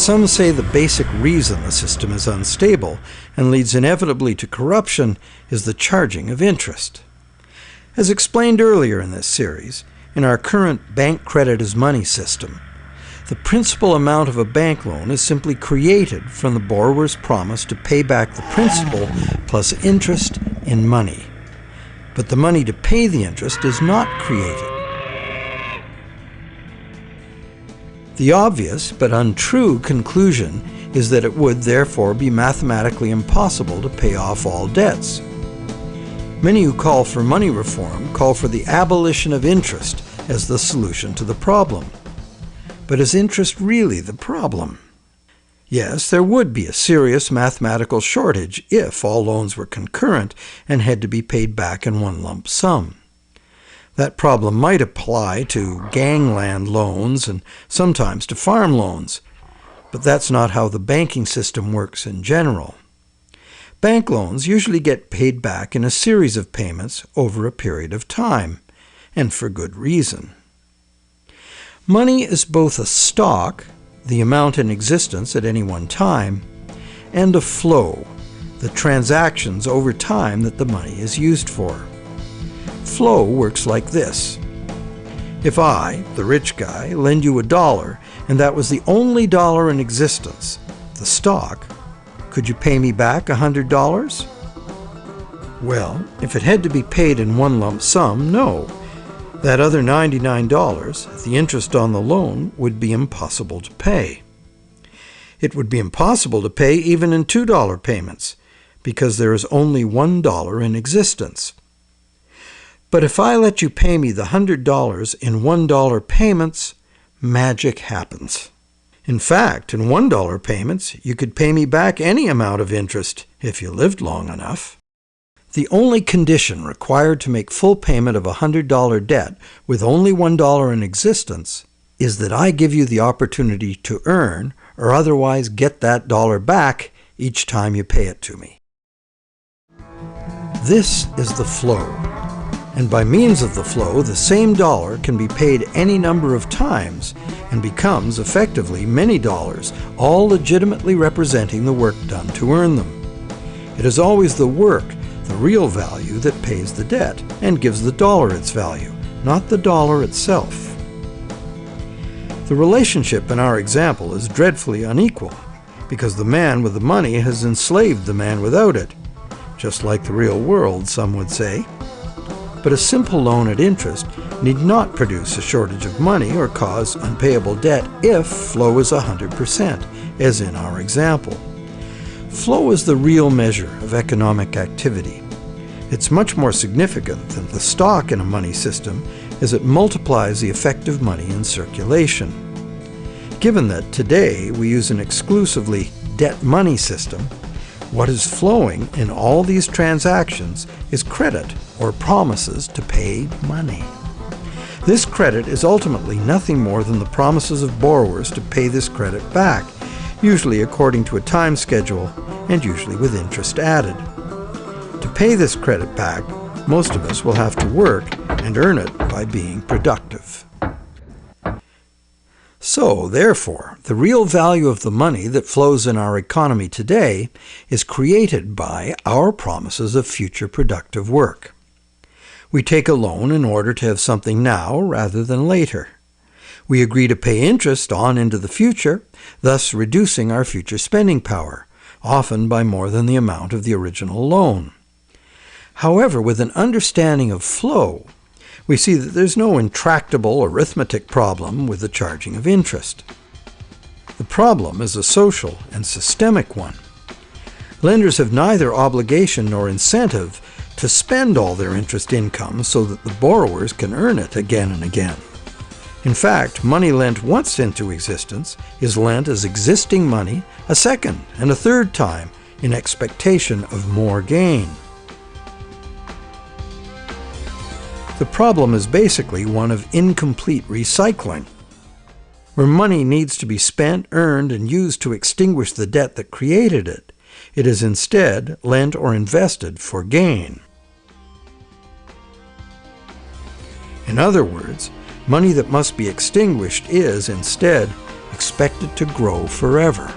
some say the basic reason the system is unstable and leads inevitably to corruption is the charging of interest. As explained earlier in this series, in our current bank credit as money system, the principal amount of a bank loan is simply created from the borrower's promise to pay back the principal plus interest in money. But the money to pay the interest is not created. The obvious but untrue conclusion is that it would therefore be mathematically impossible to pay off all debts. Many who call for money reform call for the abolition of interest as the solution to the problem. But is interest really the problem? Yes, there would be a serious mathematical shortage if all loans were concurrent and had to be paid back in one lump sum. That problem might apply to gangland loans and sometimes to farm loans, but that's not how the banking system works in general. Bank loans usually get paid back in a series of payments over a period of time, and for good reason. Money is both a stock, the amount in existence at any one time, and a flow, the transactions over time that the money is used for. Flow works like this. If I, the rich guy, lend you $1 and that was the only dollar in existence, the stock, could you pay me back $100? Well, if it had to be paid in one lump sum, no. That other $99, the interest on the loan, would be impossible to pay. It would be impossible to pay even in $2 payments, because there is only $1 in existence. But if I let you pay me the $100 in $1 payments, magic happens. In fact, in $1 payments, you could pay me back any amount of interest if you lived long enough. The only condition required to make full payment of a $100 debt with only $1 in existence is that I give you the opportunity to earn or otherwise get that dollar back each time you pay it to me. This is the flow, and by means of the flow, the same dollar can be paid any number of times and becomes effectively many dollars, all legitimately representing the work done to earn them. It is always the work, the real value, that pays the debt and gives the dollar its value, not the dollar itself. The relationship in our example is dreadfully unequal, because the man with the money has enslaved the man without it, just like the real world, some would say. But a simple loan at interest need not produce a shortage of money or cause unpayable debt if flow is 100%, as in our example. Flow is the real measure of economic activity. It's much more significant than the stock in a money system, as it multiplies the effective money in circulation. Given that today we use an exclusively debt money system, what is flowing in all these transactions is credit or promises to pay money. This credit is ultimately nothing more than the promises of borrowers to pay this credit back, usually according to a time schedule and usually with interest added. To pay this credit back, most of us will have to work and earn it by being productive. So, therefore, the real value of the money that flows in our economy today is created by our promises of future productive work. We take a loan in order to have something now rather than later. We agree to pay interest on into the future, thus reducing our future spending power, often by more than the amount of the original loan. However, with an understanding of flow, we see that there's no intractable arithmetic problem with the charging of interest. The problem is a social and systemic one. Lenders have neither obligation nor incentive to spend all their interest income so that the borrowers can earn it again and again. In fact, money lent once into existence is lent as existing money a second and a third time in expectation of more gain. The problem is basically one of incomplete recycling. Where money needs to be spent, earned, and used to extinguish the debt that created it, it is instead lent or invested for gain. In other words, money that must be extinguished is, instead, expect it to grow forever.